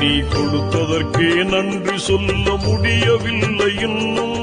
நீ கொடுத்ததற்கே நன்றி சொல்ல முடியவில்லை இன்னும்.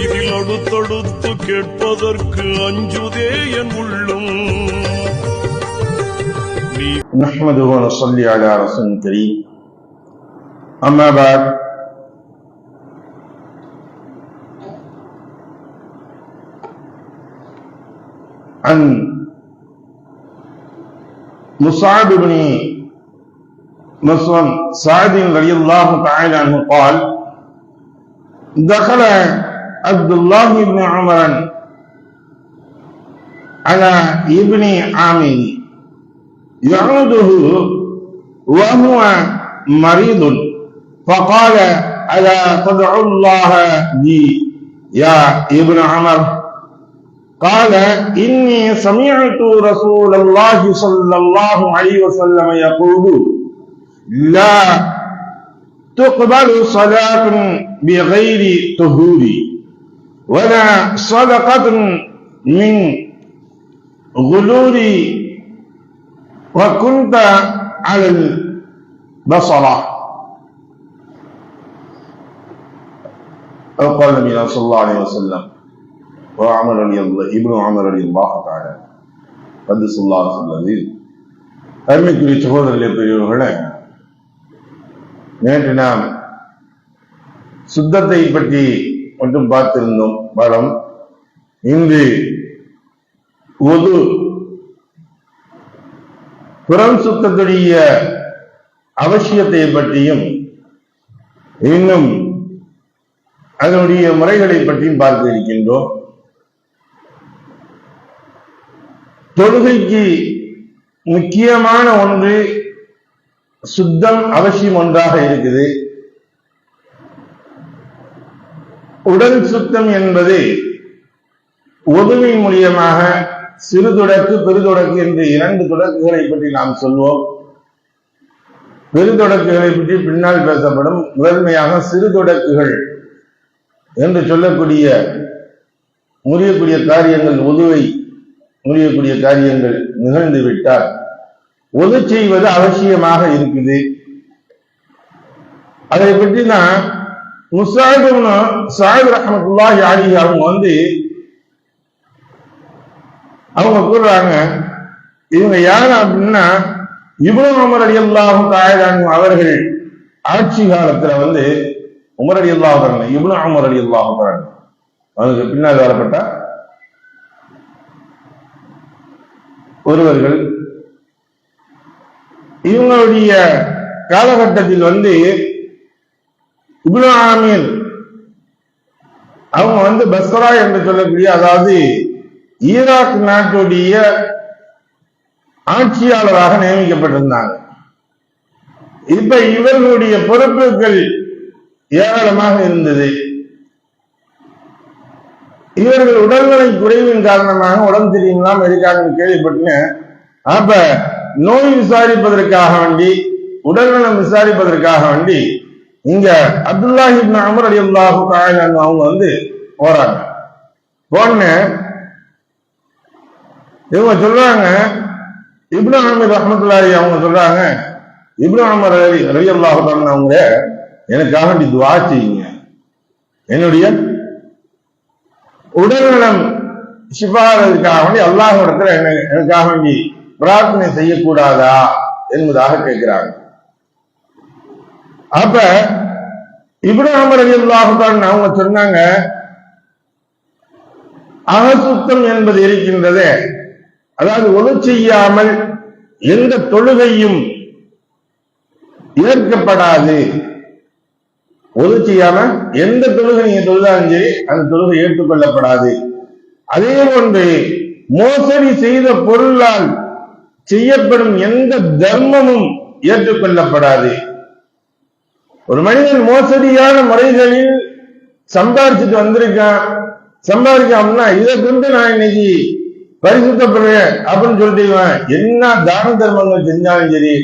இதில் அடுத்தடுத்து கேட்பதற்கு அஞ்சுதே என் உள்ளம். نحمده ونصلي على رسول الكريم أما بعد عن مصعب بن سعد رضي الله تعالى عنه قال دخل عبد الله بن عمر على ابن عامر يعوده وهو مريض فقال ألا تدعو الله بي يا ابن عمر قال إني سمعت رسول الله صلى الله عليه وسلم يقول لا تقبل صلاة بغير طهور ولا صدقة من غلول وكنت على البصرة أو قال النبي صلى الله عليه وسلم وعمر ابن عمر رضي الله تعالى قدس الله سبحانه. அருமைக்குரிய சகோதரர்களே, பெரியவர்களே, நேற்று நாம் சுத்தத்தை பற்றி மட்டும் பார்த்திருந்தோம் பாடம். இன்று ஒது புறம் சுத்தத்துடைய அவசியத்தை பற்றியும் இன்னும் அதனுடைய முறைகளை பற்றியும் பார்க்க இருக்கின்றோம். தொழுகைக்கு முக்கியமான ஒன்று சுத்தம் அவசியம் ஒன்றாக இருக்குது. உடல் சுத்தம் என்பது ஒதுவின் மூலியமாக சிறு தொடக்கு பெருதொடக்கு என்று இரண்டு தொடக்குகளை பற்றி நாம் சொல்வோம். பெருதொடக்குகளை பற்றி பின்னால் பேசப்படும். முதன்மையாக சிறு தொடக்குகள் என்று சொல்லக்கூடிய முறியக்கூடிய காரியங்கள், ஒதுவை முறியக்கூடிய காரியங்கள் நிகழ்ந்து விட்டால் ஒது செய்வது அவசியமாக இருக்குது. அதை பற்றி நான் முஸஅப் ரஹ்மத்துல்லாஹி அலைஹி அவங்க கூறுறாங்க, இவங்க யாரு அப்படின்னா இப்னு உமர் ரலியல்லாஹு தஆலா அன்ஹு அவர்கள் ஆட்சி காலத்துல உமர் ரலியல்லாஹு தஆலா இப்னு உமர் ரலியல்லாஹு தஆலா அவருக்கு பின்னால் வரப்பட்ட ஒருவர்கள். இவங்களுடைய காலகட்டத்தில் இப்னு ஆமீர் அவங்க பஸ்ரா என்று சொல்லக்கூடிய, அதாவது ஈராக் நாட்டுடைய ஆட்சியாளராக நியமிக்கப்பட்டிருந்தாங்க. இப்ப இவர்களுடைய பொறுப்புகள் ஏராளமாக இருந்தது. இவர்கள் உடல்நலை குறைவின் காரணமாக உடம்பு சரியில்லாம இருக்காங்கன்னு கேள்விப்பட்டேன். அப்ப நோய் விசாரிப்பதற்காக வேண்டி, உடல்நலம் விசாரிப்பதற்காக வேண்டி இங்க அப்துல்லாஹ் இப்னு உமர் ரலியல்லாஹு தஆலா அவங்க போறாங்க. போன இவங்க சொல்றாங்க, இப்னு உமர் ரஹ்மத்துல்லாஹி அவங்க சொல்றாங்க, இப்னு உமர் ரலியல்லாஹு தஆலா அவங்க எனக்காக வேண்டி துஆ செய்யுங்க, என்னுடைய உடல்நலம் ஷிஃபாவுக்காக வேண்டி அல்லாஹ்விடத்துல எனக்காக வேண்டி பிரார்த்தனை செய்யக்கூடாதா என்பதாக கேட்கிறாங்க. அப்ப இப்னு உமர் ரலியல்லாஹு தஆலா அவங்க சொன்னாங்க, அகசுத்தம் என்பது இருக்கின்றதே, அதாவது ஒழு செய்யாமல் எந்த தொழுகையும் ஏற்கப்படாது. ஒழு செய்யாம எந்த தொழுகை நீங்க தொழுதாலும் சரி அந்த தொழுகை ஏற்றுக்கொள்ளப்படாது. அதே போன்று மோசடி செய்த பொருளால் செய்யப்படும் எந்த தர்மமும் ஏற்றுக்கொள்ளப்படாது. ஒரு மனிதன் மோசடியான முறைகளில் சம்பாதிச்சுட்டு வந்திருக்கான், சம்பாதிக்காமனா இதை கொண்டு நான் இன்னைக்கு பரிசுத்தப்படுறேன் அப்படின்னு சொல்லிட்டு என்ன தான தர்மங்கள் செஞ்சாலும் சரி,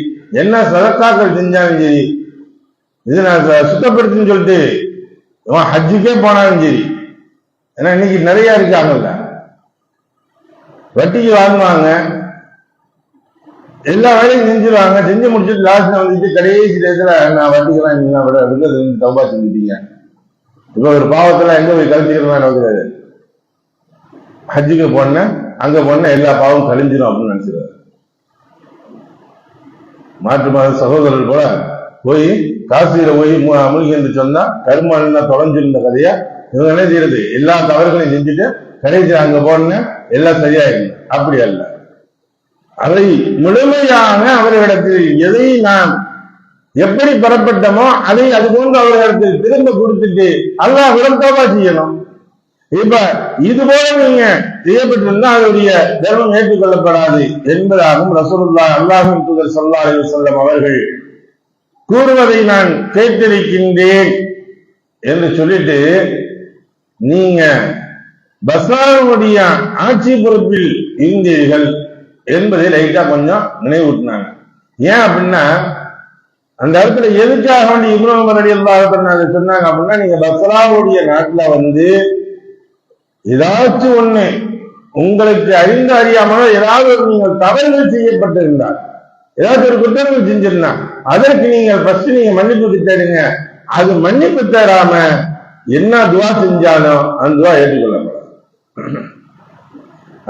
என்ன சதக்காக்கள் செஞ்சாலும் சரி, இது நான் சுத்தப்படுத்துன்னு சொல்லிட்டு ஹஜ்ஜுக்கே போனாலும் சரி, ஏன்னா இன்னைக்கு நிறைய இருக்காங்கல்ல, வட்டிக்கு வாங்குவாங்க, எல்லா வேலையும் செஞ்சிருவாங்க. செஞ்சு முடிச்சுட்டு லாஸ்ட்ல வந்துட்டு கடைசி நேரத்துல நான் வட்டிக்கலாம் நீங்க விட தௌபா செஞ்சுட்டீங்க. இப்ப ஒரு பாவத்துல எங்க போய் கழிச்சுக்கிறதா நோக்கிறாரு. ஹஜ்ஜுக்கு போன அங்க போன எல்லா பாவம் கழிஞ்சிடும் அப்படின்னு நினைச்சிருவாரு. மாற்று மத சகோதரர்கள் போல போய் காசியில போய் மூழ்கி என்று சொன்னா கருமானா தொலைஞ்சிருந்த கதையா இவங்க என்ன செய்யறது, எல்லா தவறுகளையும் செஞ்சுட்டு கடைசி அங்க போன எல்லாம் சரியாயிடும். அப்படி அல்ல, அதை முழுமையாக அவர்களிடத்தில் எதை நாம் எப்படி பெறப்பட்டமோ அதை அது போன்று அவர்களிடத்தில் திரும்ப கொடுத்துட்டு அல்லாஹ்விடம் தௌபா செய்யணும். இப்ப இது போல நீங்க செய்யப்பட்டிருந்தா அதனுடைய தர்மம் ஏற்றுக்கொள்ளப்படாது என்பதாகவும் ரசூலுல்லாஹ் அல்லாஹ்வின் தூதர் ஸல்லல்லாஹு அலைஹி வஸல்லம் அவர்கள் கூறுவதை நான் கேட்டிருக்கின்றேன் என்று சொல்லிட்டு, நீங்க பஸ்ராவுடைய ஆட்சி பொறுப்பில் இருந்தீர்கள் என்பதை லைட்டா கொஞ்சம் நினைவூட்டினாங்க. ஏன் அப்படின்னா, அந்த இடத்துல எதுக்காக வேண்டி இப்னு உமர் ரலியல்லாஹு அன்ஹு சொன்னாங்க அப்படின்னா, நீங்க பஸ்ராவுடைய நாட்டுல வந்து ஏதாச்சும் ஒண்ணு உங்களுக்கு அறிந்து அறியாமலோ ஏதாவது ஒரு நீங்கள் தவறுகள் செய்யப்பட்டிருந்தால், ஏதாவது ஒரு குற்றங்கள் செஞ்சிருந்தா அதற்கு நீங்கள் ஃபர்ஸ்ட் நீங்க மன்னிப்பு தேடுங்க. அது மன்னிப்பு தேடாம என்ன துவா செஞ்சாலும் அந்த துவா ஏற்றுக்கொள்ளப்படாது.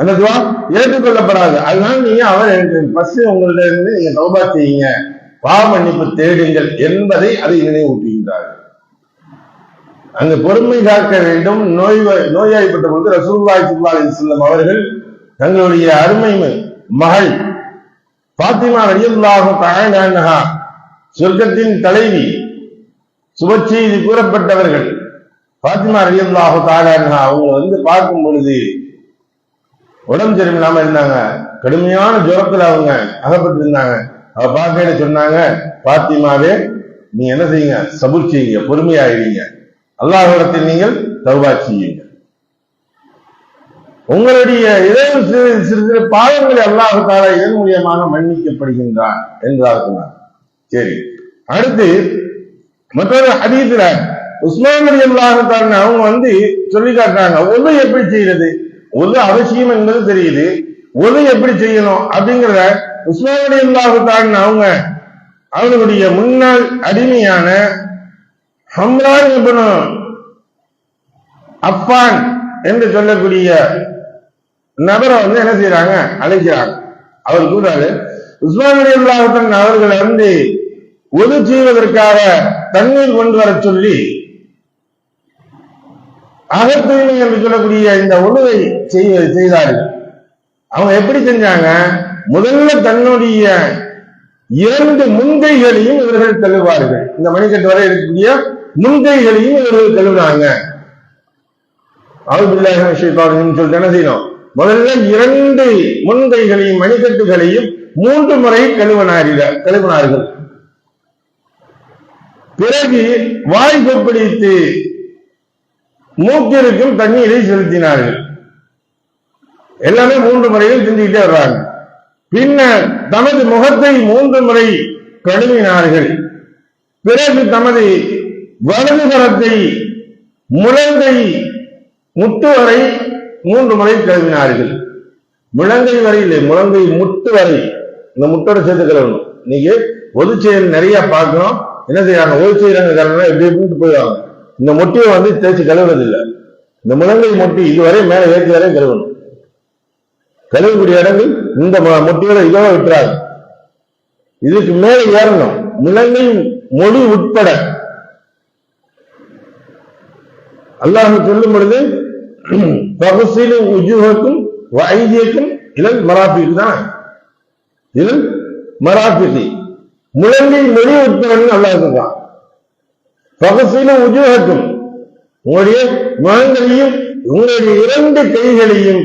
அந்த துவா ஏற்றுக்கொள்ளப்படாது. அதனால நீங்க அவர் ஃபர்ஸ்ட் உங்கள்ட்ட இருந்து நீங்க தௌபா செய்யுங்க, பாவ மன்னிப்பு தேடுங்கள் என்பதை அதை நினைவூட்டுகின்றார்கள். அங்கு பொறுமை காக்க வேண்டும். நோய்வாய்ப்பட்ட பொழுது ரசூலுல்லாஹி ஸல்லல்லாஹு அலைஹி வஸல்லம் அவர்கள் தங்களுடைய அருமை மகள் ஃபாத்திமா ரலியல்லாஹு தஆலா அன்ஹா, சொர்க்கத்தின் தலைவி, சுபச்செய்தி கூறப்பட்டவர்கள் ஃபாத்திமா ரலியல்லாஹு தஆலா அன்ஹா அவங்க வந்து பார்க்கும் பொழுது உடம்பு சரியில்லாம இருந்தாங்க. கடுமையான ஜுரத்துல அவங்க அகப்பட்டு இருந்தாங்க. அவ பார்க்கையில சொன்னாங்க, ஃபாத்திமாவே நீ என்ன செய்யுங்க, சபூர் செய்யுங்க, பொறுமையாயிருங்க, அல்லாஹ்விடத்தில் நீங்கள் தௌபா செய்யுங்க, உங்களுடைய சிறு சிறு பாவங்களை அல்லாஹ் தஆலா இதன் மூலியமாக மன்னிக்கப்படுகின்றான் என்றார் சொன்னார். சரி, அடுத்து மற்றொரு ஹதீஸ்ல உஸ்மான் ரலியல்லாஹு தஆலா அவங்க வந்து சொல்லி காட்டுறாங்க, ஒது எப்படி செய்யறது, ஒது அவசியம் என்பது தெரியுது, ஒது எப்படி செய்யணும் அப்படிங்கிறத உஸ்மான் ரலியல்லாஹு தஆலா அவங்க அவர்களுடைய முன்னாள் அடிமையான ஹம்ரா இப்னு அஃபான் என்று சொல்லக்கூடிய நபரை வந்து என்ன செய்யறாங்க, அழைக்கிறாங்க. அவர் கூறாரு, உஸ்மான் ரலியல்லாஹு தஆலா அவர்களை வந்து ஒது செய்வதற்காக தண்ணீர் கொண்டு வர சொல்லி அகத்தூய்மை என்று சொல்லக்கூடிய இந்த ஒழுவை செய்தார்கள். அவங்க எப்படி செஞ்சாங்க, முதல்ல தன்னுடைய 2 முன்கைகளையும் இவர்கள் கழுவார்கள். இந்த மணிக்கட்டு வரை இருக்கக்கூடிய முன்கைகளையும் இவர்கள் கழுவினாங்க. அவுதுபில்லாஹி மினஷ் ஷைத்தானிர் ரஜீம் சொல்லிட்டு என்ன செய்யணும், முதல்ல 2 முன்கைகளையும் மணிக்கட்டுகளையும் 3 முறை கழுவினார்கள். பிறகு வாய் கொப்பளித்து மூக்கிற்கும் தண்ணீரை செலுத்தினார்கள். எல்லாமே 3 முறையில் செஞ்சுக்கிட்டே வர்றாங்க. பின்னர் தமது முகத்தை 3 முறை கழுவினார்கள். பிறகு தமது வலது கரத்தை முழங்கை முட்டு வரை 3 முறை கழுவினார்கள். முழங்கை வரை இல்லை, முழங்கை முட்டு வரை, இந்த முட்டோட சேர்த்து கழுவணும். இன்னைக்கு ஒது செயல் நிறைய பார்க்கணும். என்ன செய்யறாங்க, ஒது செய்யறாங்க கழுவினா எப்படி எப்படின்ட்டு போயிடுவாங்க. இந்த மொட்டியை வந்து தேய்ச்சி கழுவுறது இல்லை, இந்த முழங்கை மொட்டி இதுவரை மேல ஏற்றி வரை கழுவணும். கழுவக்கூடிய இடங்கள் இந்த மொட்டியோட இதோட விட்டுறாங்க, இதுக்கு மேல ஏறணும். முழங்கை மொழி உட்பட அல்லாஹ் சொல்லும் பொழுது பகுசிலும் உஜுஹக்கும் வைத்தியக்கும் இளல் மராபிக்கு தான், இளல் மராபிக்கு முழங்கை மொழி உட்படன்னு அல்லாஹ் சொல்றான். பகுசிலும் உஜுஹக்கும், உங்களுடைய முழங்கையும் உங்களுடைய 2 கைகளையும்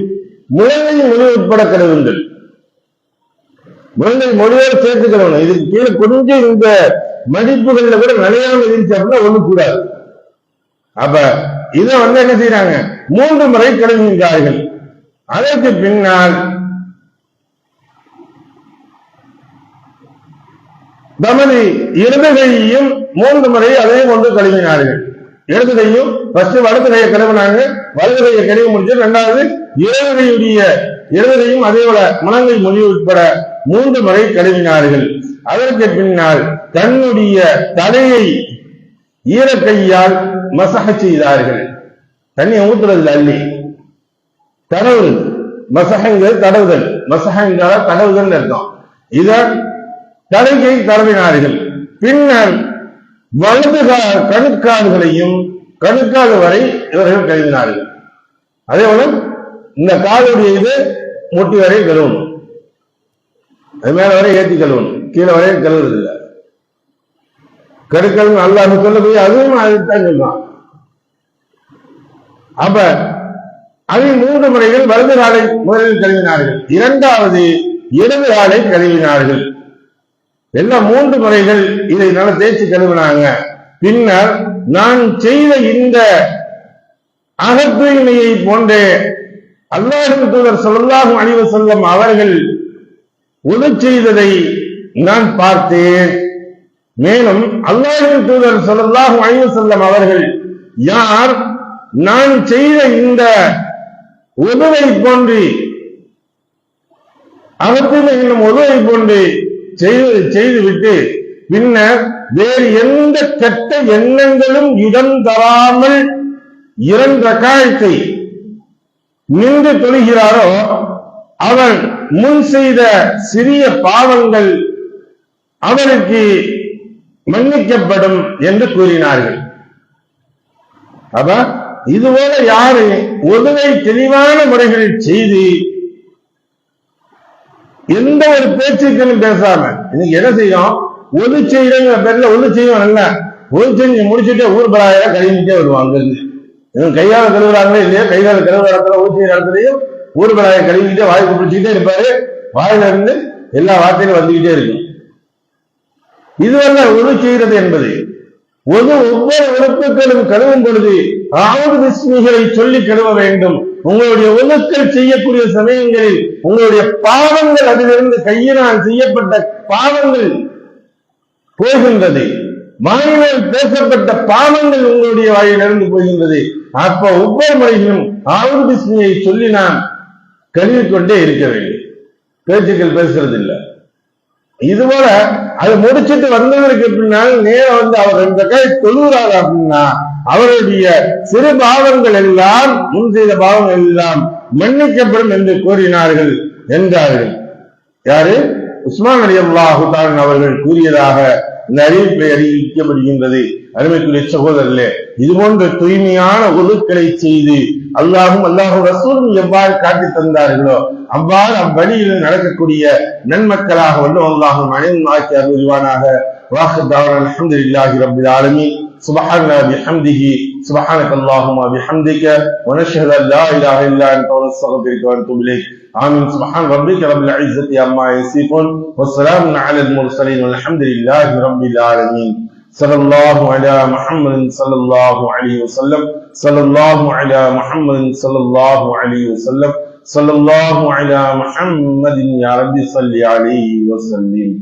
முழங்கை மொழி உட்பட கழுவுங்கள். முழங்கை மொழியோடு சேர்த்து கழுவணும். இதுக்கு கீழே கொஞ்சம் இந்த மதிப்புகள்ல கூட நிலையாம இருந்துச்சு அப்படின்னா ஒண்ணு கூடாது. அப்ப இதை வந்து என்ன செய்யறாங்க, 3 முறை கழுவுகின்றார்கள். அதற்கு பின்னால் தமது இடது கையையும் 3 முறை அதையும் கொண்டு கழுவினார்கள். இடது கையும் ஃபர்ஸ்ட் வலது கையை கழுவினாங்க, வலது கையை கழுவி முடிச்சு 2வது இடது கையும் அதே போல முழங்கை மொழி உட்பட 3 முறை கழுவினார்கள். அதற்கு பின்னால் தன்னுடைய தலையை ஈரக்கையால் மசஹ செய்தார்கள். தண்ணியை ஊத்துறதுல அள்ளி தடவுதல், மசஹங்கிறது தடவுதல், மசஹங்கால தடவுதல் அர்த்தம். இத தலையை தடவினார்கள். பின்னர் வலது கணுக்கால்களையும் கணுக்கால் வரை இவர்கள் கழுவினார்கள். அதே போல இந்த காலுடைய இது முட்டி வரை கழுவணும், அது மேல வரை ஏற்றி கழுவணும், கீழே வரை கழுவுறது இல்லை. கருக்கல் அல்லாஹ் சொல்ல போய் அதுவும் அதுதான் சொல்றான். அப்ப அதில் 3 முறைகள் வலது காலை முதலில் கழுவினார்கள், 2வது இடது காலை கழுவினார்கள். எல்லாம் 3 முறைகள் இதை நல்ல தேய்ச்சி கழுவினாங்க. பின்னர் நான் செய்த இந்த அகத்தூய்மையை போன்றே அல்லாஹ்வின் தூதர் ஸல்லல்லாஹு அலைஹி வஸல்லம் அவர்கள் உது செய்ததை நான் பார்த்தேன். மேலும் அல்லாஹ்வின் தூதர் ஸல்லல்லாஹு அலைஹி வஸல்லம் அவர்கள் யார் நான் செய்த இந்த உதுவை போன்று அகத்தூய்மை என்னும் உதுவை போன்று செய்துவிட்டு பின்னர் வேறு எந்த கெட்ட எண்ணங்களும் இடம் தராமல் 2 ரக்காயத்தை நின்று தொழுகிறாரோ அவர் முன் செய்த சிறிய பாவங்கள் அவருக்கு மன்னிக்கப்படும் என்று கூறினார்கள். அப்ப இதுபோல யாரு உதவை தெளிவான முறைகளில் செய்து எந்த ஒரு பேச்சுக்களும் பேசாம இன்னைக்கு என்ன செய்யும், ஒது செய்யற பேர்ல ஒது செய்யும், அல்ல ஒது செஞ்சு முடிச்சுட்டு ஊர் பராயிர கழுவிட்டே வருவாங்க. இவங்க கையால கழுவுறாங்களே இல்லையா, கைகால கழுவுற இடத்துல ஊர் செய்யற இடத்துலயும் ஊர் பராய கழுவிக்கிட்டே வாய்ப்பு பிடிச்சிக்கிட்டே இருப்பாரு. வாயில இருந்து எல்லா வார்த்தையிலும் வந்துகிட்டே இருக்கும். இதுவல்ல ஒது செய்கிறது என்பது. ஒவ்வொரு உறுப்புகளும் கழுவும் பொழுது ஆவது பிஸ்மிகளை சொல்லி கழுவ வேண்டும். உங்களுடைய ஒழுக்கள் செய்யக்கூடிய சமயங்களில் உங்களுடைய பாவங்கள், அதிலிருந்து கையினால் செய்யப்பட்ட பாவங்கள் போகின்றது, வாயினால் பேசப்பட்ட பாவங்கள் உங்களுடைய வாயிலிருந்து போகின்றது. அப்ப ஒவ்வொரு முறையிலும் ஆவது பிஸ்மியை சொல்லி நாம் கழுவிக்கொண்டே இருக்க வேண்டும். பேச்சுக்கள் பேசுறது இல்லை. இதுபோல அதை முடிச்சுட்டு வந்ததற்கு பின்னால் நேரம் அவர் 2 ரக்காத் தொழுகிறார் அப்படின்னா அவருடைய சிறு பாவங்கள் எல்லாம், முன் செய்த பாவங்கள் எல்லாம் மன்னிக்கப்படும் என்று கூறினார்கள் என்றார்கள். யாரு? உஸ்மான் ரலியல்லாஹு தஆலா அவர்கள் கூறியதாக இந்த அறிவிப்பை அறிவிக்கப்படுகின்றது. அருமைக்குரிய சகோதரர்களே, இது போன்ற தூய்மையான ஒழுக்களை செய்து அல்லாஹும் அல்லாஹு ரசூலும் எவ்வாறு காட்டி தந்தார்களோ அவ்வாறு அவ்வழியில் நடக்கக்கூடிய நன்மக்களாக வந்து அல்லாஹும் அனைவரும் ஆக்கி அருள்வானாக. வாஹிர் தஅவானா அல்ஹம்துலில்லாஹி ரப்பில் ஆலமீன். சுப்ஹானல்லாஹி வபிஹம்திஹி சுப்ஹானக்கல்லாஹும்ம வபிஹம்திக வநஷ்ஹது அன் லா இலாஹா இல்லா அன்த வனஸ்தக்ஃபிருக வநதூபு இலைக். ஆமீன். சுப்ஹான ரப்பிக ரப்பில் இஸ்ஸத்தி அம்மா யசிஃபூன் வஸ்ஸலாமுன் அலல் முர்ஸலீன் வல்ஹம்துலில்லாஹி ரப்பில் ஆலமீன். ஸல்லல்லாஹு அலா முஹம்மதின் ஸல்லல்லாஹு அலைஹி வஸல்லம். ஸல்லல்லாஹு அலா முஹம்மதின் ஸல்லல்லாஹு அலைஹி வஸல்லம். ஸல்லல்லாஹு அலா முஹம்மதின் யா ரப்பி ஸல்லி அலைஹி வஸல்லிம்.